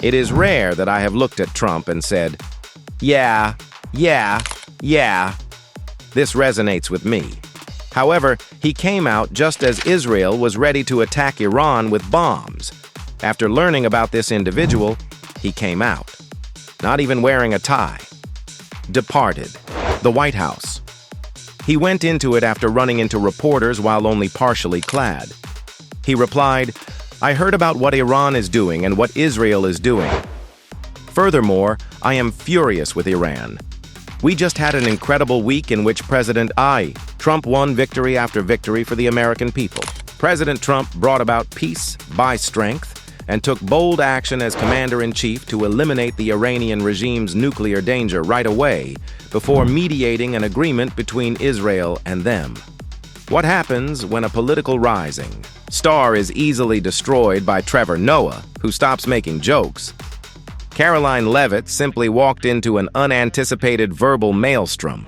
It is rare that I have looked at Trump and said, yeah. This resonates with me. However, he came out just as Israel was ready to attack Iran with bombs. After learning about this individual, he came out, not even wearing a tie. Departed the White House. He went into it after running into reporters while only partially clad. He replied, "I heard about what Iran is doing and what Israel is doing. Furthermore, I am furious with Iran. We just had an incredible week in which Trump won victory after victory for the American people. President Trump brought about peace by strength and took bold action as commander-in-chief to eliminate the Iranian regime's nuclear danger right away before mediating an agreement between Israel and them. What happens when a political rising star is easily destroyed by Trevor Noah, who stops making jokes? Karoline Leavitt simply walked into an unanticipated verbal maelstrom.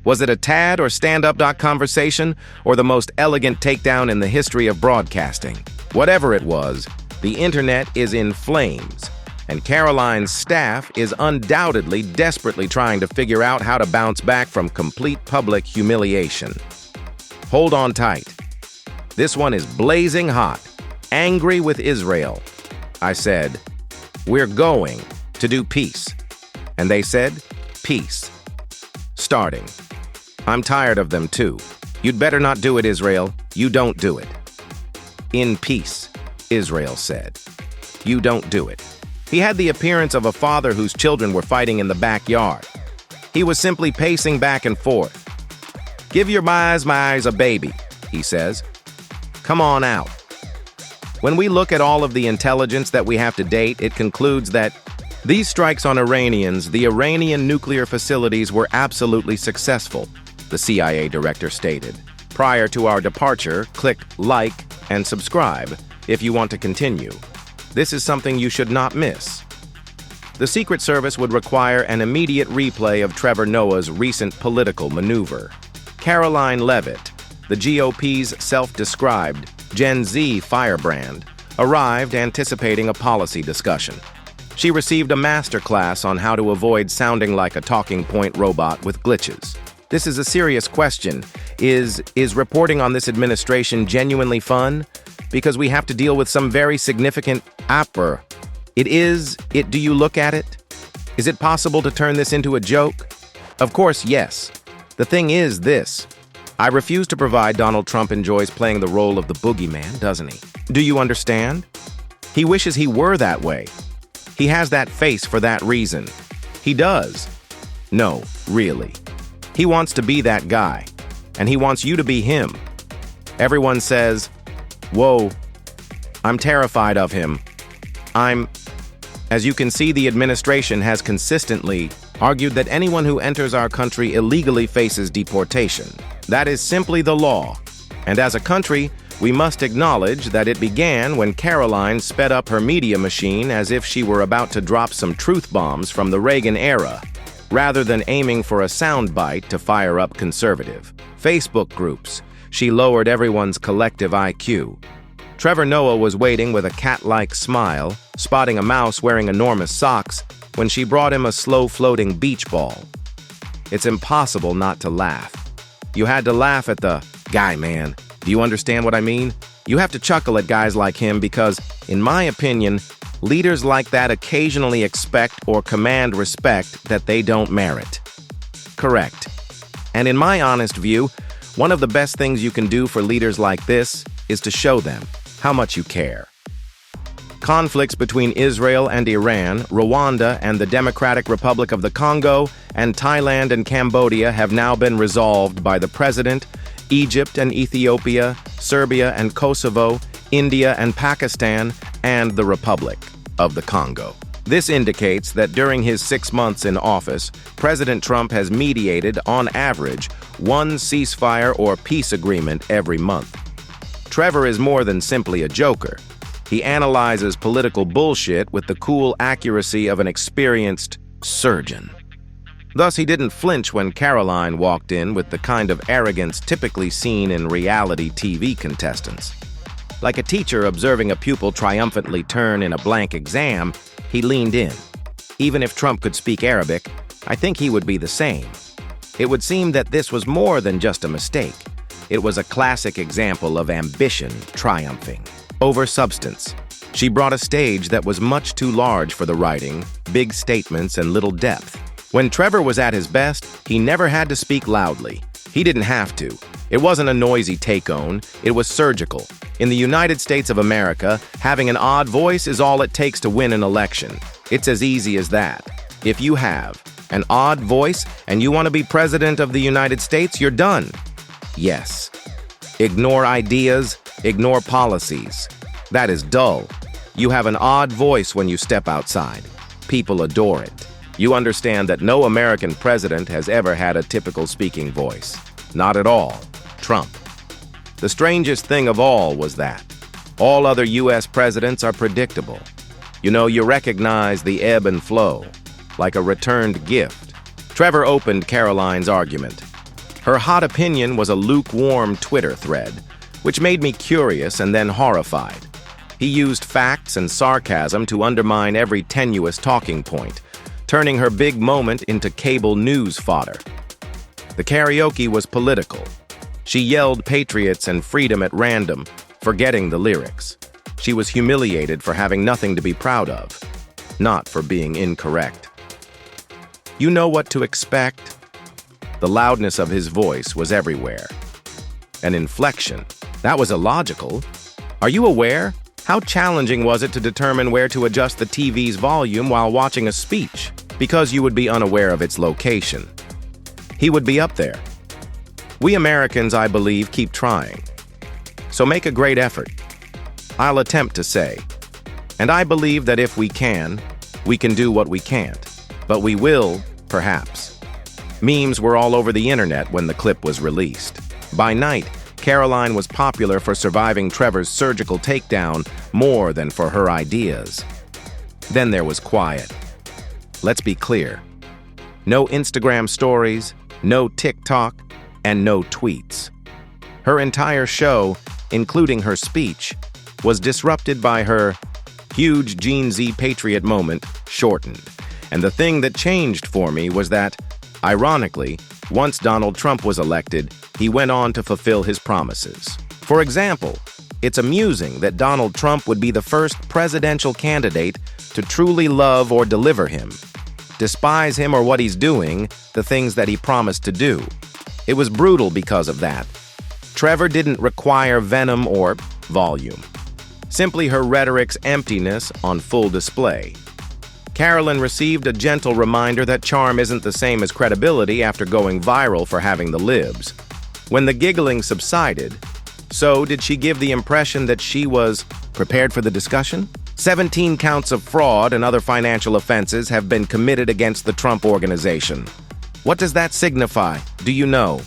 Was it a tad or stand-up conversation, or the most elegant takedown in the history of broadcasting? Whatever it was, the internet is in flames, and Karoline's staff is undoubtedly desperately trying to figure out how to bounce back from complete public humiliation. Hold on tight. This one is blazing hot, angry with Israel. I said, "We're going to do peace." And they said, "Peace. Starting." I'm tired of them too. You'd better not do it, Israel. You don't do it. In peace, Israel said. You don't do it. He had the appearance of a father whose children were fighting in the backyard. He was simply pacing back and forth. "Give my eyes a baby," he says. Come on out. When we look at all of the intelligence that we have to date, it concludes that these strikes on Iranians, the Iranian nuclear facilities, were absolutely successful, the CIA director stated. Prior to our departure, click like and subscribe if you want to continue. This is something you should not miss. The Secret Service would require an immediate replay of Trevor Noah's recent political maneuver. Karoline Leavitt, the GOP's self-described Gen Z firebrand, arrived anticipating a policy discussion. She received a masterclass on how to avoid sounding like a talking point robot with glitches. This is a serious question. Is reporting on this administration genuinely fun? Because we have to deal with some very significant do you look at it? Is it possible to turn this into a joke? Of course, yes. The thing is this. I refuse to provide Donald Trump enjoys playing the role of the boogeyman, doesn't he? Do you understand? He wishes he were that way. He has that face for that reason. He does. No, really. He wants to be that guy, and he wants you to be him. Everyone says, "Whoa, I'm terrified of him. As you can see, the administration has consistently argued that anyone who enters our country illegally faces deportation. That is simply the law. And as a country, we must acknowledge that it began when Karoline sped up her media machine as if she were about to drop some truth bombs from the Reagan era, rather than aiming for a soundbite to fire up conservative Facebook groups. She lowered everyone's collective IQ. Trevor Noah was waiting with a cat-like smile, spotting a mouse wearing enormous socks, when she brought him a slow-floating beach ball. It's impossible not to laugh. You had to laugh at the guy, man. Do you understand what I mean? You have to chuckle at guys like him because, in my opinion, leaders like that occasionally expect or command respect that they don't merit. Correct. And in my honest view, one of the best things you can do for leaders like this is to show them how much you care. Conflicts between Israel and Iran, Rwanda and the Democratic Republic of the Congo, and Thailand and Cambodia have now been resolved by the President, Egypt and Ethiopia, Serbia and Kosovo, India and Pakistan, and the Republic of the Congo. This indicates that during his 6 months in office, President Trump has mediated, on average, one ceasefire or peace agreement every month. Trevor is more than simply a joker. He analyzes political bullshit with the cool accuracy of an experienced surgeon. Thus, he didn't flinch when Karoline walked in with the kind of arrogance typically seen in reality TV contestants. Like a teacher observing a pupil triumphantly turn in a blank exam, He leaned in. Even if Trump could speak Arabic, I think he would be the same. It would seem that this was more than just a mistake. It was a classic example of ambition triumphing over substance. She brought a stage that was much too large for the writing, big statements, and little depth. When Trevor was at his best, he never had to speak loudly. He didn't have to. It wasn't a noisy take-on, it was surgical. In the United States of America, having an odd voice is all it takes to win an election. It's as easy as that. If you have an odd voice and you want to be president of the United States, you're done. Yes. Ignore ideas, ignore policies. That is dull. You have an odd voice when you step outside. People adore it. You understand that no American president has ever had a typical speaking voice. Not at all. Trump. The strangest thing of all was that all other U.S. presidents are predictable. You recognize the ebb and flow, like a returned gift. Trevor opened Karoline's argument. Her hot opinion was a lukewarm Twitter thread, which made me curious and then horrified. He used facts and sarcasm to undermine every tenuous talking point, turning her big moment into cable news fodder. The karaoke was political. She yelled patriots and freedom at random, forgetting the lyrics. She was humiliated for having nothing to be proud of, not for being incorrect. You know what to expect? The loudness of his voice was everywhere. An inflection. That was illogical. Are you aware? How challenging was it to determine where to adjust the TV's volume while watching a speech? Because you would be unaware of its location. He would be up there. We Americans, I believe, keep trying. So make a great effort. I'll attempt to say. And I believe that if we can do what we can't. But we will, perhaps. Memes were all over the internet when the clip was released. By night, Karoline was popular for surviving Trevor's surgical takedown more than for her ideas. Then there was quiet. Let's be clear. No Instagram stories, no TikTok, and no tweets. Her entire show, including her speech, was disrupted by her huge Gen Z patriot moment shortened. And the thing that changed for me was that, ironically, once Donald Trump was elected, he went on to fulfill his promises. For example, it's amusing that Donald Trump would be the first presidential candidate to truly love or deliver him. Despise him or what he's doing, the things that he promised to do. It was brutal because of that. Trevor didn't require venom or volume. Simply her rhetoric's emptiness on full display. Karoline received a gentle reminder that charm isn't the same as credibility after going viral for having the libs. When the giggling subsided, so did she give the impression that she was prepared for the discussion? 17 counts of fraud and other financial offenses have been committed against the Trump organization. What does that signify? Do you know?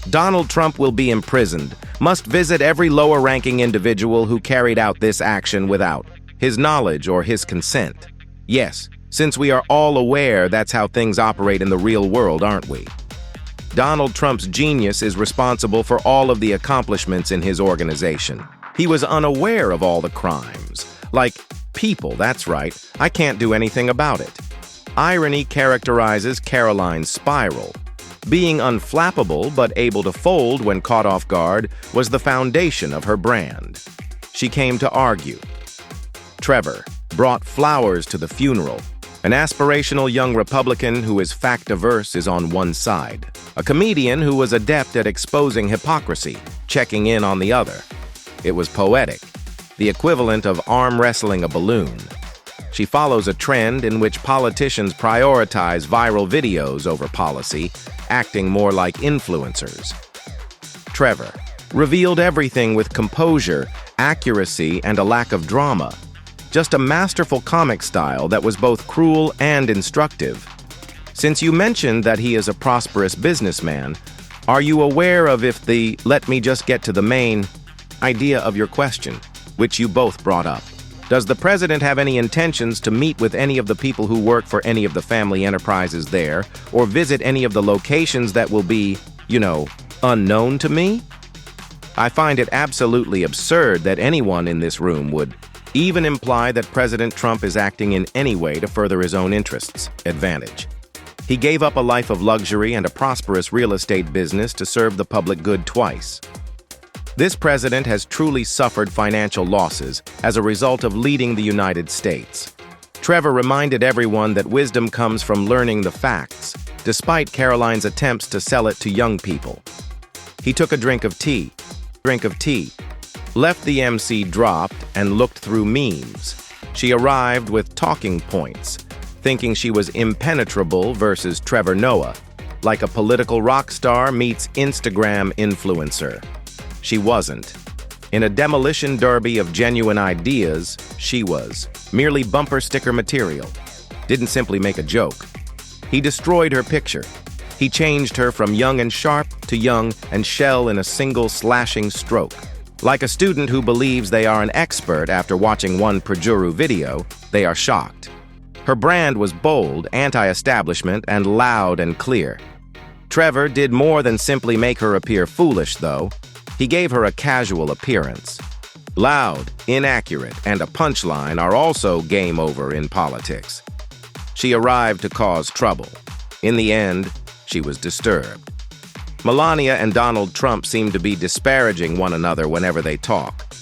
Donald Trump will be imprisoned, must visit every lower-ranking individual who carried out this action without his knowledge or his consent. Yes, since we are all aware that's how things operate in the real world, aren't we? Donald Trump's genius is responsible for all of the accomplishments in his organization. He was unaware of all the crimes. Like people, that's right. I can't do anything about it. Irony characterizes Karoline's spiral. Being unflappable but able to fold when caught off guard was the foundation of her brand. She came to argue. Trevor brought flowers to the funeral. An aspirational young Republican who is fact-averse is on one side. A comedian who was adept at exposing hypocrisy, checking in on the other. It was poetic, the equivalent of arm wrestling a balloon. She follows a trend in which politicians prioritize viral videos over policy, acting more like influencers. Trevor revealed everything with composure, accuracy, and a lack of drama. Just a masterful comic style that was both cruel and instructive. Since you mentioned that he is a prosperous businessman, are you aware of if the "let me just get to the main" idea of your question, which you both brought up? Does the president have any intentions to meet with any of the people who work for any of the family enterprises there, or visit any of the locations that will be, unknown to me? I find it absolutely absurd that anyone in this room would even imply that President Trump is acting in any way to further his own interests, advantage. He gave up a life of luxury and a prosperous real estate business to serve the public good twice. This president has truly suffered financial losses as a result of leading the United States. Trevor reminded everyone that wisdom comes from learning the facts, despite Karoline's attempts to sell it to young people. He took a drink of tea, left the MC dropped, and looked through memes. She arrived with talking points, thinking she was impenetrable versus Trevor Noah, like a political rock star meets Instagram influencer. She wasn't. In a demolition derby of genuine ideas, she was merely bumper sticker material. Didn't simply make a joke. He destroyed her picture. He changed her from young and sharp to young and shell in a single slashing stroke. Like a student who believes they are an expert after watching one Prajuru video, they are shocked. Her brand was bold, anti-establishment, and loud and clear. Trevor did more than simply make her appear foolish, though. He gave her a casual appearance. Loud, inaccurate, and a punchline are also game over in politics. She arrived to cause trouble. In the end, she was disturbed. Melania and Donald Trump seem to be disparaging one another whenever they talk.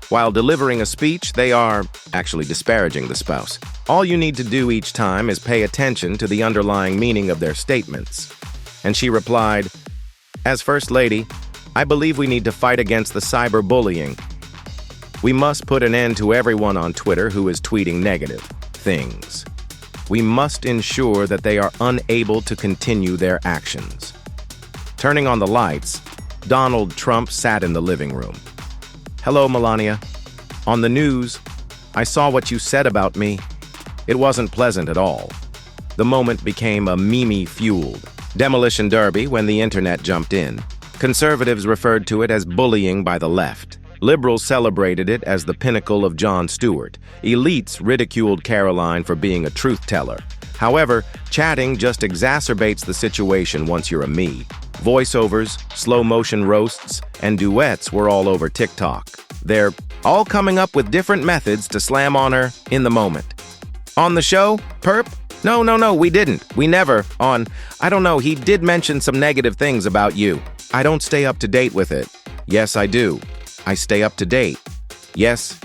While delivering a speech, they are actually disparaging the spouse. All you need to do each time is pay attention to the underlying meaning of their statements. And she replied, "As First Lady, I believe we need to fight against the cyberbullying. We must put an end to everyone on Twitter who is tweeting negative things. We must ensure that they are unable to continue their actions." Turning on the lights, Donald Trump sat in the living room. "Hello, Melania. On the news, I saw what you said about me. It wasn't pleasant at all." The moment became a meme-fueled demolition derby when the internet jumped in. Conservatives referred to it as bullying by the left. Liberals celebrated it as the pinnacle of Jon Stewart. Elites ridiculed Karoline for being a truth-teller. However, chatting just exacerbates the situation once you're a me. Voiceovers, slow-motion roasts, and duets were all over TikTok. They're all coming up with different methods to slam on her in the moment. On the show, perp? No, we didn't. We never. I don't know, he did mention some negative things about you. I don't stay up to date with it. Yes, I do. I stay up to date. Yes.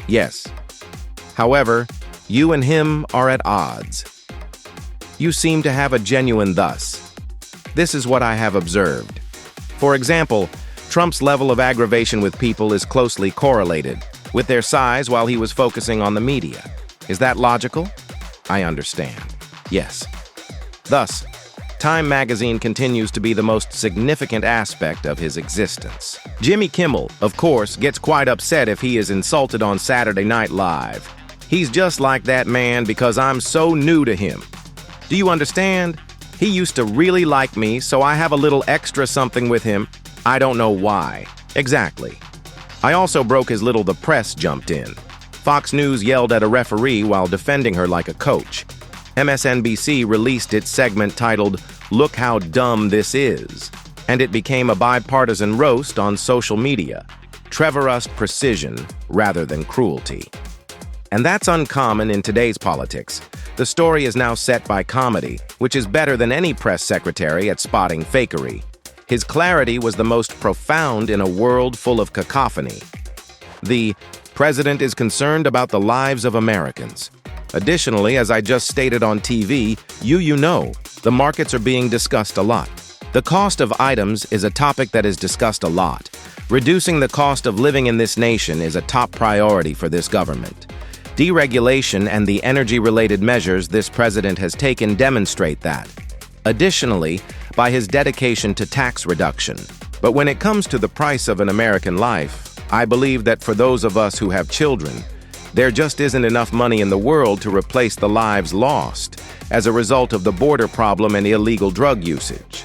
However, you and him are at odds. You seem to have a genuine thus. This is what I have observed. For example, Trump's level of aggravation with people is closely correlated with their size while he was focusing on the media. Is that logical? I understand. Yes. Thus, Time magazine continues to be the most significant aspect of his existence. Jimmy Kimmel, of course, gets quite upset if he is insulted on Saturday Night Live. He's just like that man because I'm so new to him. Do you understand? He used to really like me, so I have a little extra something with him. I don't know why. Exactly. I also broke his little. The press jumped in. Fox News yelled at a referee while defending her like a coach. MSNBC released its segment titled, "Look How Dumb This Is," and it became a bipartisan roast on social media. Trevor-esque precision rather than cruelty. And that's uncommon in today's politics. The story is now set by comedy, which is better than any press secretary at spotting fakery. His clarity was the most profound in a world full of cacophony. The president is concerned about the lives of Americans. Additionally, as I just stated on TV, you know, the markets are being discussed a lot. The cost of items is a topic that is discussed a lot. Reducing the cost of living in this nation is a top priority for this government. Deregulation and the energy-related measures this president has taken demonstrate that. Additionally, by his dedication to tax reduction. But when it comes to the price of an American life, I believe that for those of us who have children, there just isn't enough money in the world to replace the lives lost as a result of the border problem and illegal drug usage.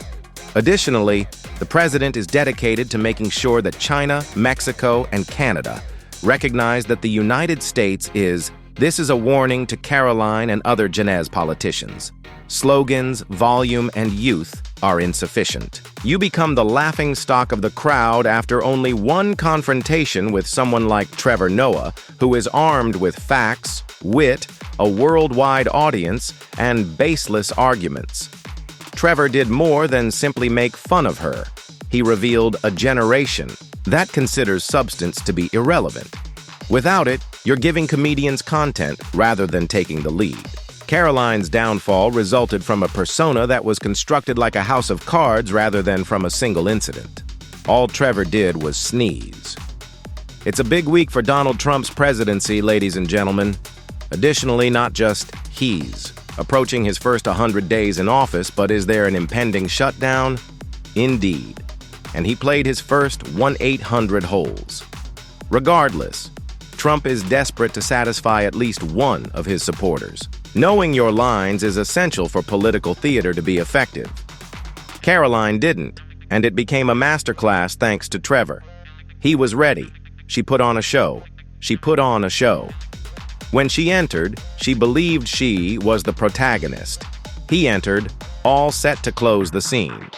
Additionally, the president is dedicated to making sure that China, Mexico, and Canada recognize that the United States is This is a warning to Karoline and other Genèse politicians. Slogans, volume, and youth are insufficient. You become the laughingstock of the crowd after only one confrontation with someone like Trevor Noah, who is armed with facts, wit, a worldwide audience, and baseless arguments. Trevor did more than simply make fun of her. He revealed a generation that considers substance to be irrelevant. Without it, you're giving comedians content rather than taking the lead. Karoline's downfall resulted from a persona that was constructed like a house of cards rather than from a single incident. All Trevor did was sneeze. It's a big week for Donald Trump's presidency, ladies and gentlemen. Additionally, not just he's approaching his first 100 days in office, but is there an impending shutdown? Indeed. And he played his first 1-800 holes. Regardless, Trump is desperate to satisfy at least one of his supporters. Knowing your lines is essential for political theater to be effective. Karoline didn't, and it became a masterclass thanks to Trevor. He was ready. She put on a show. She put on a show. When she entered, she believed she was the protagonist. He entered, all set to close the scene.